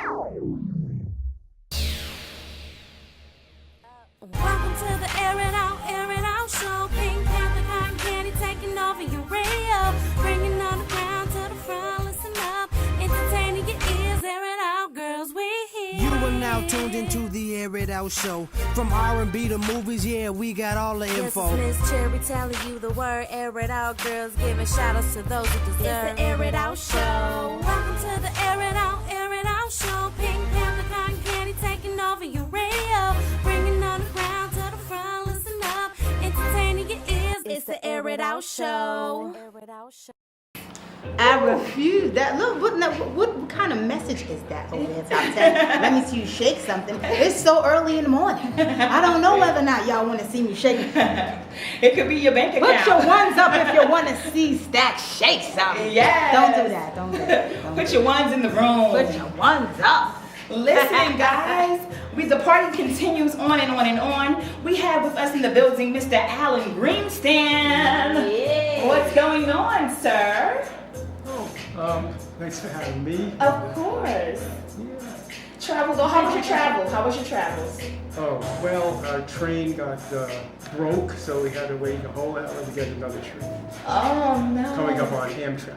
Welcome to the Air It Out show. Pink Panther, cotton candy taking over your radio. Bringing on the ground to the front, listen up. Entertaining your ears, air it out, girls, we here. You are now tuned into the Air It Out show. From R&B to movies, yeah, we got all the info. This is Miss Cherry telling you the word, air it out, girls, giving shout outs to those who deserve. It's the Air It Out show. Welcome to the Air It Out show. Pink Panther, cotton candy taking over your radio. Bringing on the ground to the front, listen up. Entertaining your ears, it's the Air It Out show. Air It Out show. I refuse that. Look, what kind of message is that over there? Top 10? Let me see you shake something. It's so early in the morning. I don't know whether or not y'all want to see me shake. It could be your bank account. Put your ones up if you want to see Stack shake something. Yes. Don't do that. Don't do that. Put your ones in the room. Put your ones up. Listen, guys, the party continues on and on and on. We have with us in the building Mr. Alan Greenstein. Yeah. What's going on, sir? Thanks for having me. Of course. Yeah. Travels. How was your travel? How was your travels? Oh, well, our train got broke, so we had to wait a whole hour to get another train. Oh, no. Coming up on Amtrak.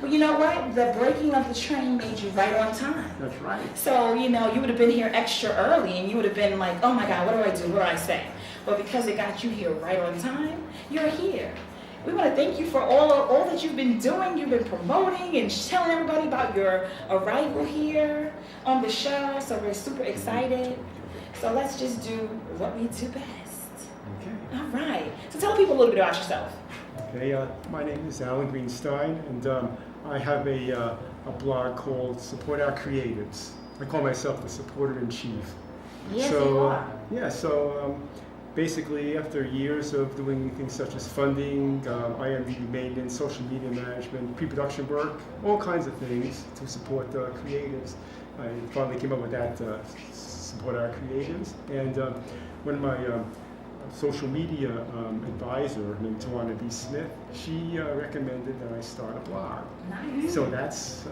Well, you know what? The breaking of the train made you right on time. That's right. So, you would have been here extra early and you would have been like, oh my God, what do I do? What do I say? But because it got you here right on time, you're here. We want to thank you for all that you've been doing. You've been promoting and telling everybody about your arrival here on the show. So we're super excited. So let's just do what we do best. Okay. All right. So tell people a little bit about yourself. Okay, my name is Alan Greenstein, and I have a blog called Support Our Creatives. I call myself the supporter-in-chief. Yes, you are. Yeah, so basically, after years of doing things such as funding, IMDb maintenance, social media management, pre-production work, all kinds of things to support creatives, I finally came up with that, Support Our Creatives. And when my social media advisor, named Tawana B. Smith, she recommended that I start a blog. Nice. So that's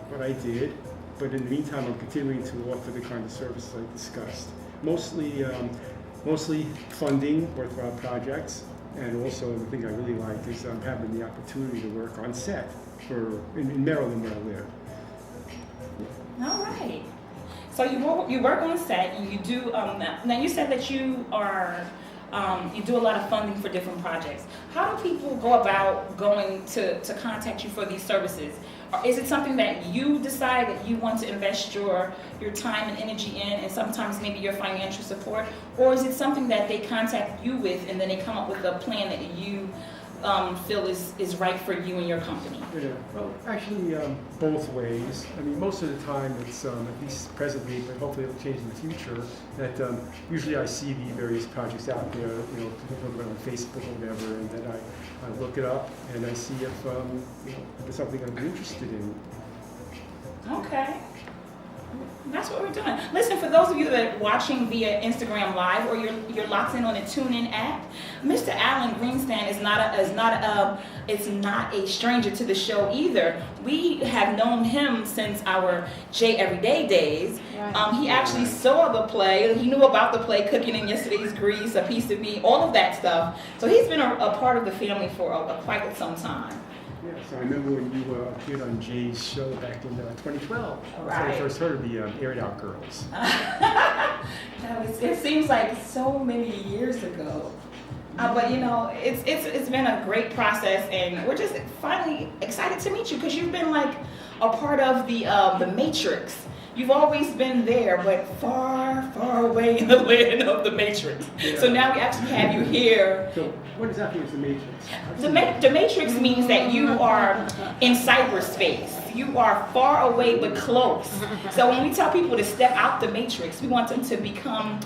what I did. But in the meantime, I'm continuing to offer the kind of services I discussed. Mostly funding worthwhile projects, and also the thing I really like is having the opportunity to work on set in Maryland where I live. All right. So you work on set, and you do. Now you said that you are. You do a lot of funding for different projects. How do people go about going to contact you for these services? Or is it something that you decide that you want to invest your time and energy in, and sometimes maybe your financial support? Or is it something that they contact you with and then they come up with a plan that you feel is right for you and your company? Yeah, well, actually, both ways. I mean, most of the time it's, at least presently, but hopefully it'll change in the future, that usually I see the various projects out there, people on Facebook or whatever, and then I look it up and I see if it's something I'm interested in. Okay. That's what we're doing. Listen, for those of you that are watching via Instagram Live or you're locked in on the TuneIn app, Mr. Alan Greenstein is not a stranger to the show either. We have known him since our J Everyday days. Right. He actually saw the play. He knew about the play Cooking in Yesterday's Grease, A Piece of Me, all of that stuff. So he's been a part of the family for quite some time. Yeah, so I remember when you appeared on Jay's show back in 2012. Right. That's when I first heard of the Air It Out Girls. It seems like so many years ago. But it's been a great process, and we're just finally excited to meet you because you've been like a part of the Matrix. You've always been there, but far, far away in the land of the Matrix. Yeah. So now we actually have you here. So what exactly is the Matrix? The Matrix means that you are in cyberspace. You are far away but close. So when we tell people to step out the Matrix, we want them to become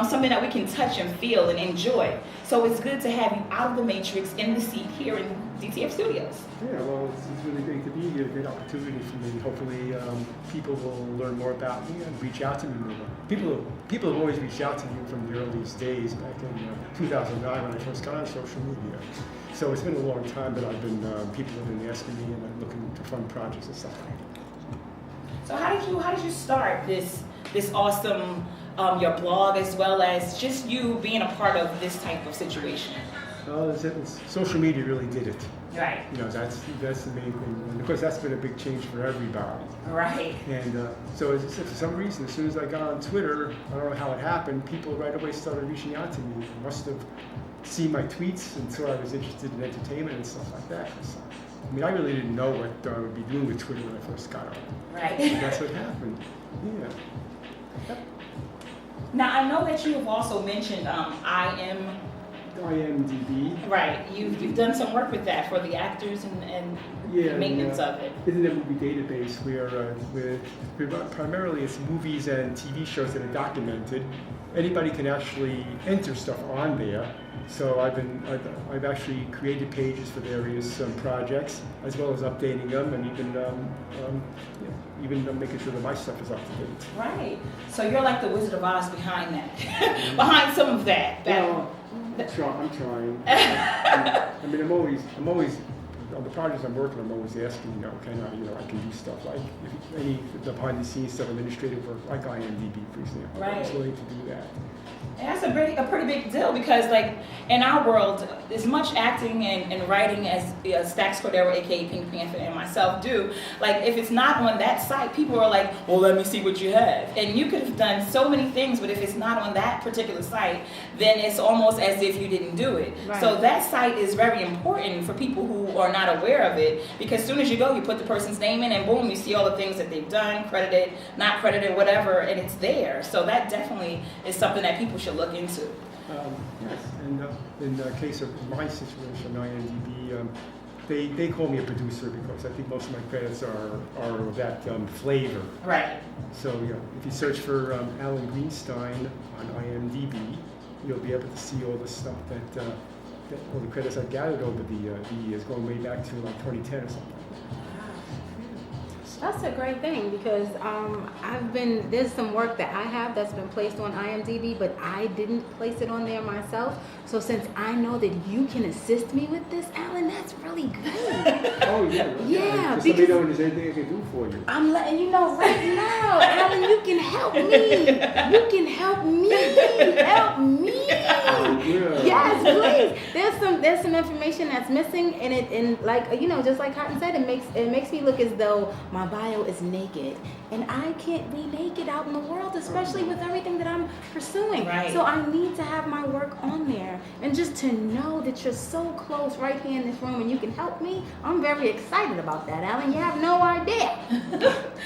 something that we can touch and feel and enjoy. So it's good to have you out of the Matrix in the seat here in DTF Studios. Yeah, well, it's really great to be here. A great opportunity for me. Hopefully, people will learn more about me and reach out to me more. People have always reached out to me from the earliest days back in 2009 when I first got on social media. So it's been a long time that I've been, people have been asking me and I'm looking to fund projects and stuff like that. So how did you start this awesome your blog as well as just you being a part of this type of situation? Social media really did it. Right. You know, that's the main thing. And of course, that's been a big change for everybody. Right. And so as I said, for some reason, as soon as I got on Twitter, I don't know how it happened, people right away started reaching out to me. They must have seen my tweets and saw I was interested in entertainment and stuff like that. So, I mean, I really didn't know what I would be doing with Twitter when I first got on. Right. And that's what happened. Yeah. Now I know that you have also mentioned IMDb. Right. You've done some work with that for the actors and maintenance of it. Internet Movie Database where primarily it's movies and TV shows that are documented. Anybody can actually enter stuff on there. So I've actually created pages for various projects, as well as updating them, and even making sure that my stuff is up to date. Right. So you're like the Wizard of Oz behind that, behind some of that. Well, I'm trying. I mean, I'm always on the projects I'm working. I'm always asking, I can do stuff like any behind the scenes stuff, administrative work, like IMDb, for example. Right. I'm just willing to do that. And that's a pretty big deal because, like, in our world, as much acting and writing as Stax Cordero, aka Pink Panther, and myself do, like, if it's not on that site, people are like, well, let me see what you have. And you could have done so many things, but if it's not on that particular site, then it's almost as if you didn't do it. Right. So that site is very important for people who are not aware of it, because as soon as you go, you put the person's name in, and boom, you see all the things that they've done, credited, not credited, whatever, and it's there. So that definitely is something that people should look into. Yes, and in the case of my situation, IMDb, they call me a producer because I think most of my credits are of that flavor. Right. So if you search for Alan Greenstein on IMDb, you'll be able to see all the stuff that all the credits I gathered over the years, going way back to like 2010 or something. That's a great thing because there's some work that I have that's been placed on IMDb, but I didn't place it on there myself. So since I know that you can assist me with this, Alan, that's really good. Oh yeah, really? Yeah, Just let me know if there's anything I can do for you. I'm letting you know right now, Alan, you can help me. You can help me. Help me. Yeah. Yes, please. There's some information that's missing, and like just like Cotton said, it makes me look as though my bio is naked, and I can't be naked out in the world, especially with everything that I'm pursuing. Right. So I need to have my work on there, and just to know that you're so close right here in this room and you can help me, I'm very excited about that, Alan. You have no idea.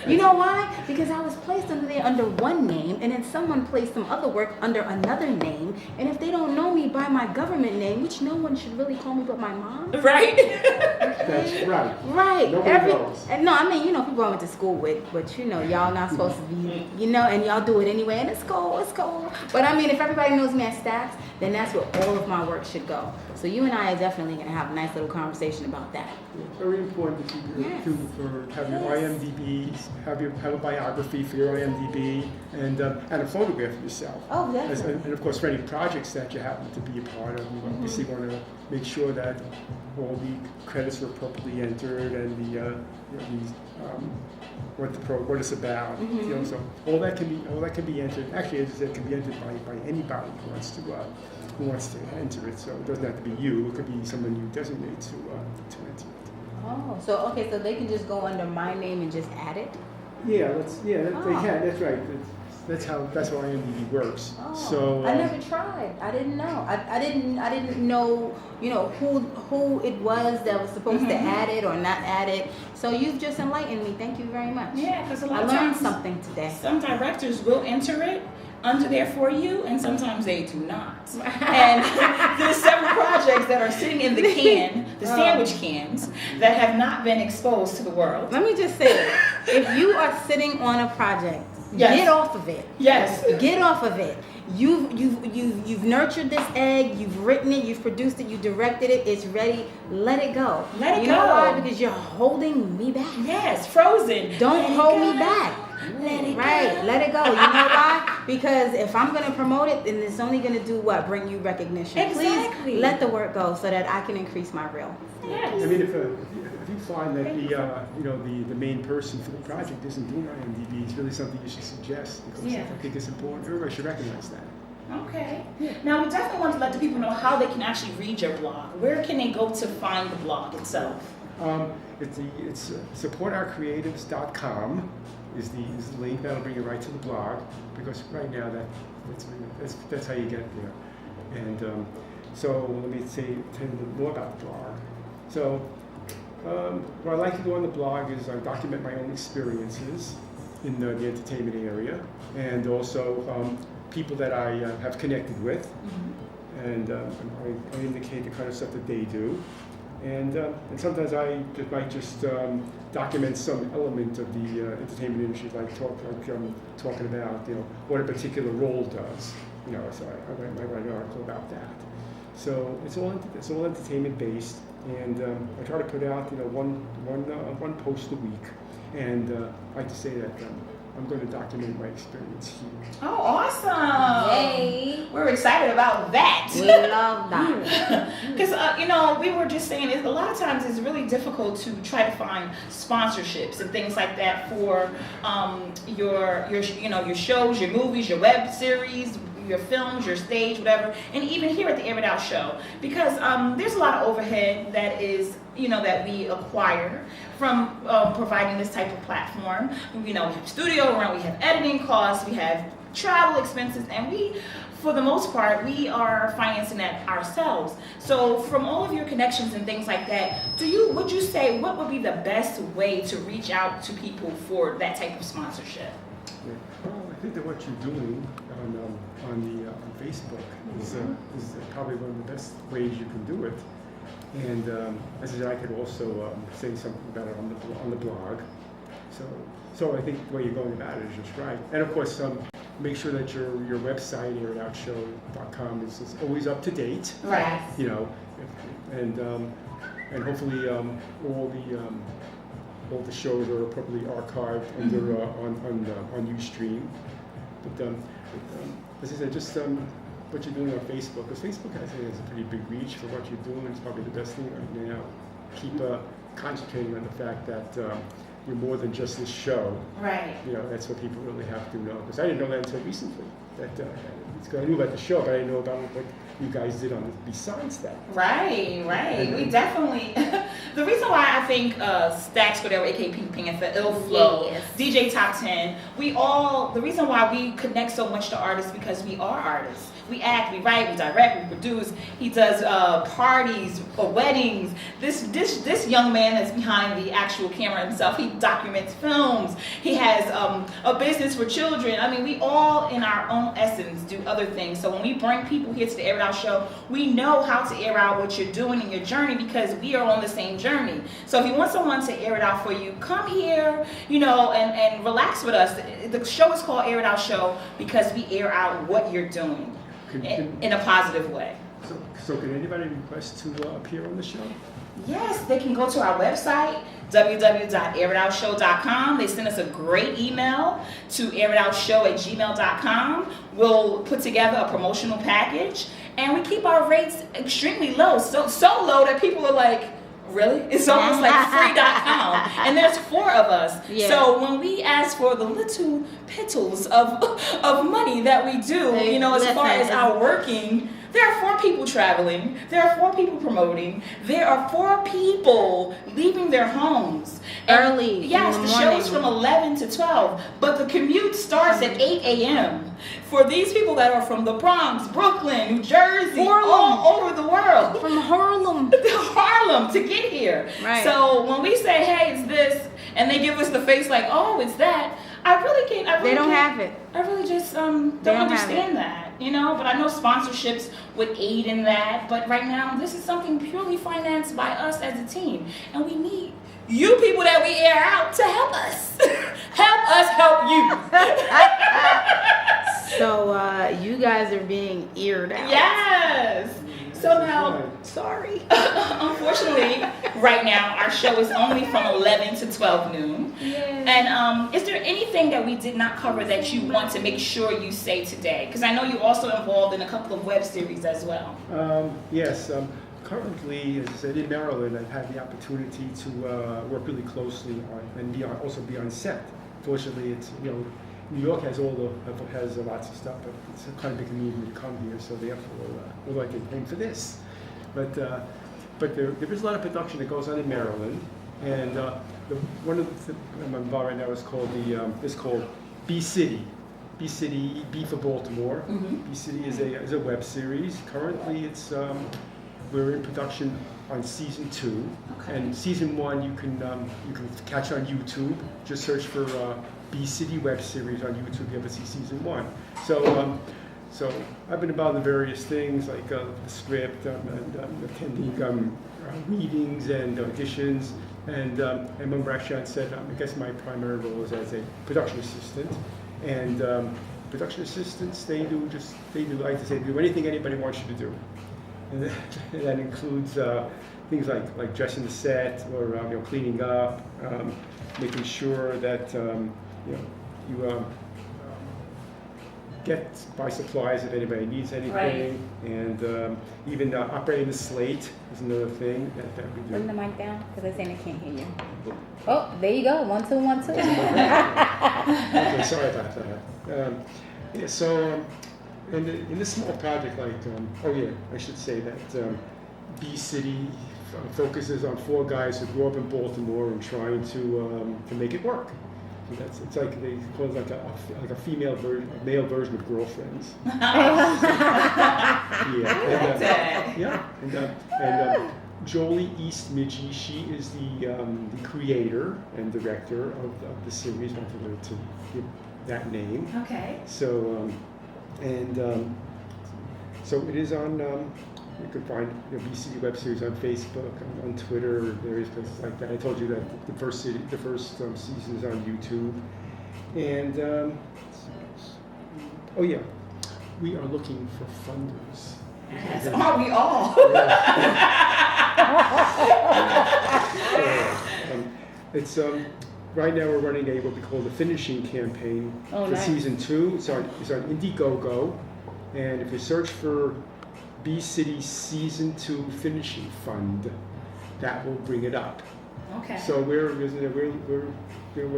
You know why? Because I was placed under there under one name, and then someone placed some other work under another name, and if they don't know me by my government name, which no one should really call me but my mom. Right. That's right. Right. Nobody knows. No, I mean, people I went to school with, but y'all not supposed to be, and y'all do it anyway, and it's cool. But I mean, if everybody knows me as Stax, then that's where all of my work should go. So you and I are definitely going to have a nice little conversation about that. Very important to have your IMDb, have a biography for your IMDb, and a photograph of yourself. Oh, definitely. And of course, for any projects that you happen to be a part of, you obviously want to make sure that all the credits are appropriately entered and what it's about. So all that can be entered. Actually, as I said, it can be entered by anybody who wants to enter it. So it doesn't have to be you. It could be someone you designate to enter it. Oh, so they can just go under my name and just add it? Yeah, they can. That's right. That's how IMDb works. Oh, So I never tried. I didn't know. I didn't know. Who it was that was supposed to add it or not add it. So you've just enlightened me. Thank you very much. Yeah, because a lot I of learned times something today. some directors will enter it under there for you, and sometimes they do not. And there's several projects that are sitting in the can, the sandwich cans, that have not been exposed to the world. Let me just say, if you are sitting on a project, Yes. get off of it. Yes. Get off of it. You've nurtured this egg. You've written it. You've produced it. You directed it. It's ready. Let it go. Let it You know go. why? Because you're holding me back. Yes, frozen. Don't Let it hold go. me back. Let it Right. go. Let it go. You know why? Because if I'm going to promote it, then it's only going to do what? Bring you recognition. Exactly. Please let the work go so that I can increase my reel. Yes. I mean, if you find that the main person for the project isn't doing IMDb, it's really something you should suggest because I think it's important. Everybody should recognize that. Okay. Now, we definitely want to let the people know how they can actually read your blog. Where can they go to find the blog itself? It's supportourcreatives.com is the link that'll bring you right to the blog, because right now that's how you get there. And so let me tell you a little more about the blog. So what I like to do on the blog is I document my own experiences in the entertainment area, and also people that I have connected with, and I indicate the kind of stuff that they do. And sometimes I might just document some element of the entertainment industry, like talking about what a particular role does. So I might write an article about that. So it's all entertainment based, and I try to put out one post a week. And I like to say that I'm going to document my experience here. Oh, awesome! Yay! We're excited about that. We love that. Because we were just saying, a lot of times it's really difficult to try to find sponsorships and things like that for your shows, your movies, your web series, your films, your stage, whatever, and even here at the Air It Out Show, because there's a lot of overhead that is that we acquire from providing this type of platform. We have studio rent, we have editing costs, we have travel expenses, and we, for the most part, we are financing that ourselves. So from all of your connections and things like that, would you say what would be the best way to reach out to people for that type of sponsorship? Yeah. Well, I think that what you're doing on Facebook is probably one of the best ways you can do it. And as I said, I could also say something about it on the blog. So I think the way you're going about it is just right. And of course, make sure that your website, airitoutshow.com, is always up to date. Right. And hopefully all the shows are appropriately archived on Ustream. But as I said, just what you're doing on Facebook, because Facebook has a pretty big reach for what you're doing. It's probably the best thing right now. Keep concentrating on the fact that you're more than just this show. Right. That's what people really have to know. Because I didn't know that until recently. I knew about the show, but I didn't know about what you guys did on it besides that. Right. We definitely. The reason why I think Stax Cordero, aka Pink Panther, Ill Flow, DJ Top 10, the reason why we connect so much to artists because we are artists. We act, we write, we direct, we produce. He does parties, weddings. This young man that's behind the actual camera himself, he documents films. He has a business for children. I mean, we all, in our own essence, do other things. So when we bring people here to the Air It Out Show, we know how to air out what you're doing in your journey because we are on the same journey. So if you want someone to air it out for you, come here, and relax with us. The show is called Air It Out Show because we air out what you're doing. In a positive way. So can anybody request to appear on the show? Yes, they can go to our website, www.airitoutshow.com. They send us a great email to airitoutshow@gmail.com. We'll put together a promotional package, and we keep our rates extremely low, so low that people are like, really? It's almost like free.com. And there's 4 of us. Yeah. So when we ask for the little pittles of money that we do, as far as our working, there are 4 people traveling. There are 4 people promoting. There are 4 people leaving their homes. Early. Yes, the show is from 11 to 12, but the commute starts at 8 a.m. For these people that are from the Bronx, Brooklyn, New Jersey, all over the world. From Harlem. To get here. Right. So when we say, hey, it's this, and they give us the face like, oh, it's that, they don't have it. I really just don't understand that, but I know sponsorships would aid in that, but right now this is something purely financed by us as a team, and we need you people that we air out to help us. Help us help you. So you guys are being eared out. Yes. So now, sorry. Unfortunately, right now, our show is only from 11 to 12 noon. Yes. And is there anything that we did not cover that you want to make sure you say today? Because I know you're also involved in a couple of web series as well. Yes. currently, as I said, in Maryland, I've had the opportunity to work really closely on and also be on set. Fortunately, it's New York has has lots of stuff, but it's kind of big community to come here, so therefore we're like paying for this. But there is a lot of production that goes on in Maryland, and one of the I'm involved right now is called B City. B City, B for Baltimore. B City is a web series. Currently, we're in production on season 2, and season 1 you can catch on YouTube. Just search for B City web series on YouTube. You ever see season 1? So I've been involved in various things like the script and attending readings and auditions. And remember, actually, I said I guess my primary role is as a production assistant. And production assistants, they do like to say, do anything anybody wants you to do. And that includes things like dressing the set or cleaning up, making sure that you buy supplies if anybody needs anything, Right. and even operating the slate is another thing that we do. Bring the mic down, because they're saying they can't hear you. Oh, there you go. 1, 2, 1, 2. Okay, sorry about that. Yeah, so in this small project, I should say that B City focuses on 4 guys who grew up in Baltimore and trying to make it work. So it's like they call it like a female version, a male version of Girlfriends. And Jolie East Midgie, she is the creator and director of the series. I wanted her to give that name. Okay. So so it is on. You can find BCD web series on Facebook, on Twitter, various places like that. I told you that the first season is on YouTube, and we are looking for funders. Yes. Are we all? It's right now we're running what we call the finishing campaign for nice. season 2. It's on Indiegogo, and if you search for B City Season 2 Finishing Fund, that will bring it up. Okay. So we're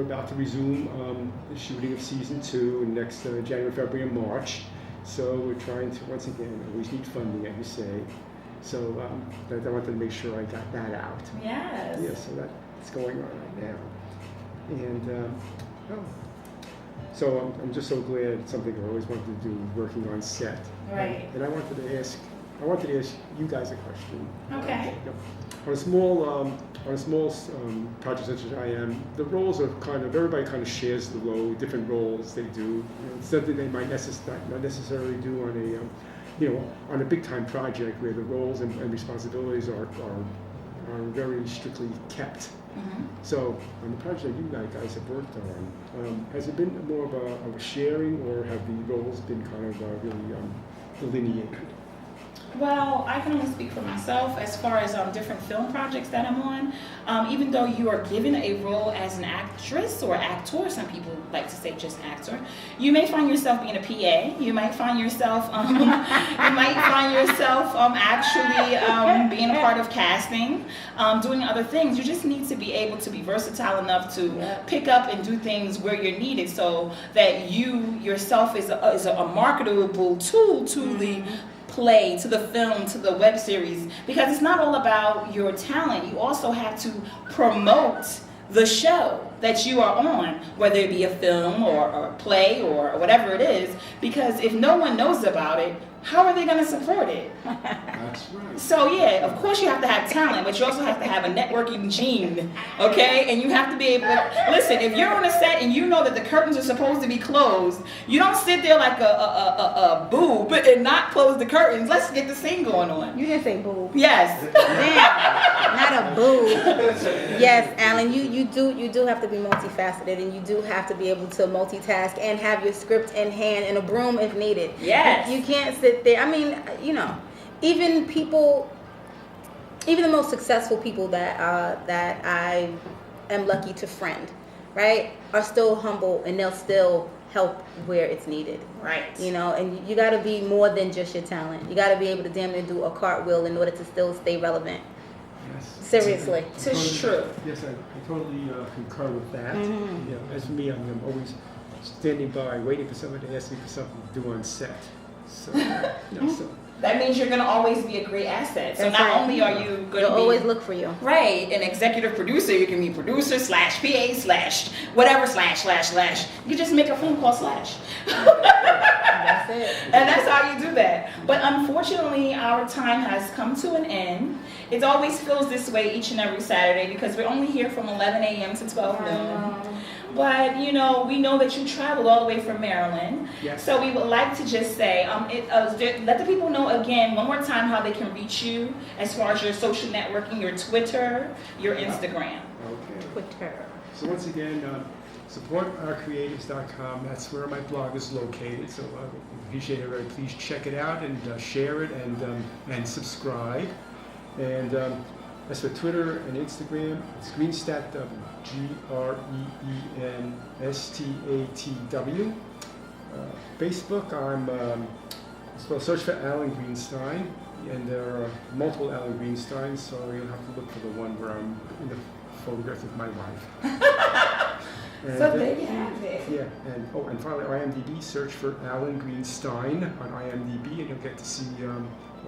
about to resume the shooting of Season 2 in next January, February, and March. So we're trying to, once again, always need funding, as you say. So I wanted to make sure I got that out. Yes. Yeah, so that's going on right now. And so I'm just so glad it's something I always wanted to do, working on set. Right. And I wanted to ask you guys a question. Okay. On a small project such as I am, the roles are everybody kind of shares the load, different roles they do. It's something they might not necessarily do on a big time project where the roles and responsibilities are very strictly kept. Mm-hmm. So on the project you guys have worked on, has it been more of a sharing, or have the roles been kind of really delineated? Well, I can only speak for myself as far as different film projects that I'm on. Even though you are given a role as an actress or actor, some people like to say just actor, you may find yourself being a PA. You might find yourself actually being a part of casting, doing other things. You just need to be able to be versatile enough to pick up and do things where you're needed, so that you yourself is a marketable tool to the play, to the film, to the web series, because it's not all about your talent. You also have to promote the show that you are on, whether it be a film or a play or whatever it is, because if no one knows about it, how are they going to support it? That's right. So yeah, of course you have to have talent, but you also have to have a networking gene, okay? And you have to be able to, listen, if you're on a set and you know that the curtains are supposed to be closed, you don't sit there like a boob and not close the curtains. Let's get the scene going on. You didn't say boo. Yes. Damn, not a boo. Yes, Alan, you do have to be multifaceted, and you do have to be able to multitask and have your script in hand and a broom if needed. Yes. You can't sit there. I mean, even the most successful people that I am lucky to friend, right, are still humble and they'll still help where it's needed. Right. You know, and you got to be more than just your talent. You got to be able to damn near do a cartwheel in order to still stay relevant. Yes. Seriously. It's true. Yes, I totally concur with that. Mhm. You know, as for me, I'm always standing by, waiting for somebody to ask me for something to do on set. So, you know, so That means you're going to always be a great asset. So That's not right. only are you going They'll to be always look for you. right, an executive producer, you can be producer slash PA slash whatever slash. You just make a phone call slash. That's it. And that's how you do that. But unfortunately, our time has come to an end. It always feels this way each and every Saturday because we're only here from 11 a.m. to 12 noon. But, you know, we know that you traveled all the way from Maryland. Yes. So we would like to just say, let the people know again, one more time, how they can reach you as far as your social networking, your Twitter, your Instagram. okay. Twitter. So once again, supportourcreatives.com. That's where my blog is located. So I appreciate it. Very please check it out and share it and subscribe. And as for Twitter and Instagram, it's GreenStatW, GreenStatW. Facebook, so search for Alan Greenstein, and there are multiple Alan Greensteins, so you'll have to look for the one where I'm in the photograph with my wife. And, So there you have it. yeah, and finally IMDb, search for Alan Greenstein on IMDb, and you'll get to see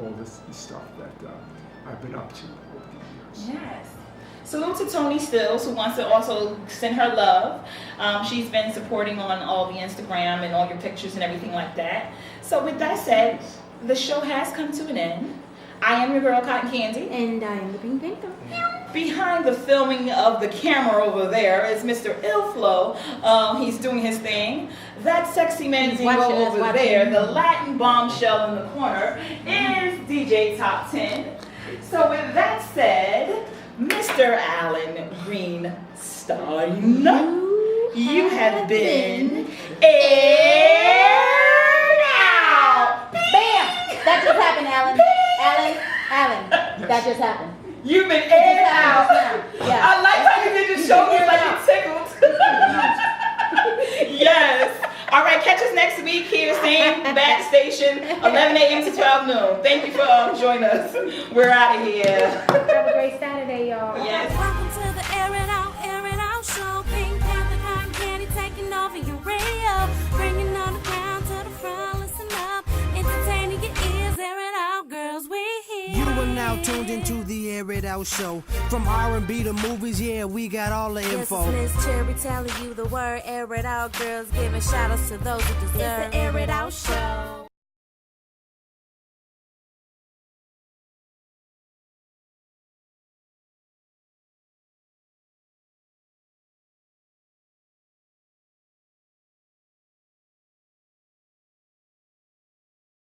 all this stuff that I've been up to over the years. Yes. Salute to Tony Stills, who wants to also send her love. She's been supporting on all the Instagram and all your pictures and everything like that. So with that said, the show has come to an end. I am your girl, Cotton Candy. And I am the Pink Panther. Behind the filming of the camera over there is Mr. Ilflow. He's doing his thing. That sexy man watching us, over watching. there, the Latin bombshell in the corner, is DJ Top 10. So with that said, Mr. Alan Greenstein, you have been aired out. Bam! That just happened, Alan. Alan. That just happened. You've been aired out. Yeah. I like how you did just show me like it tickled. Yes. All right, catch us next week here, same bat station, 11 a.m. to 12 noon. Thank you for joining us. We're out of here. Have a great Saturday, y'all. Yes. Welcome to the Air It Out show. Pink Panther, Cotton Candy taking over your radio. Bringing on the ground to the front, listen up. Entertaining your ears, air it out, girls, we here. You are now tuned into the Air It Out show. From R&B to movies, yeah, we got all the Yes, info. it's Miss Cherry telling you the word, air it out, girls, giving shout outs to those who deserve. It's the Air It Out show.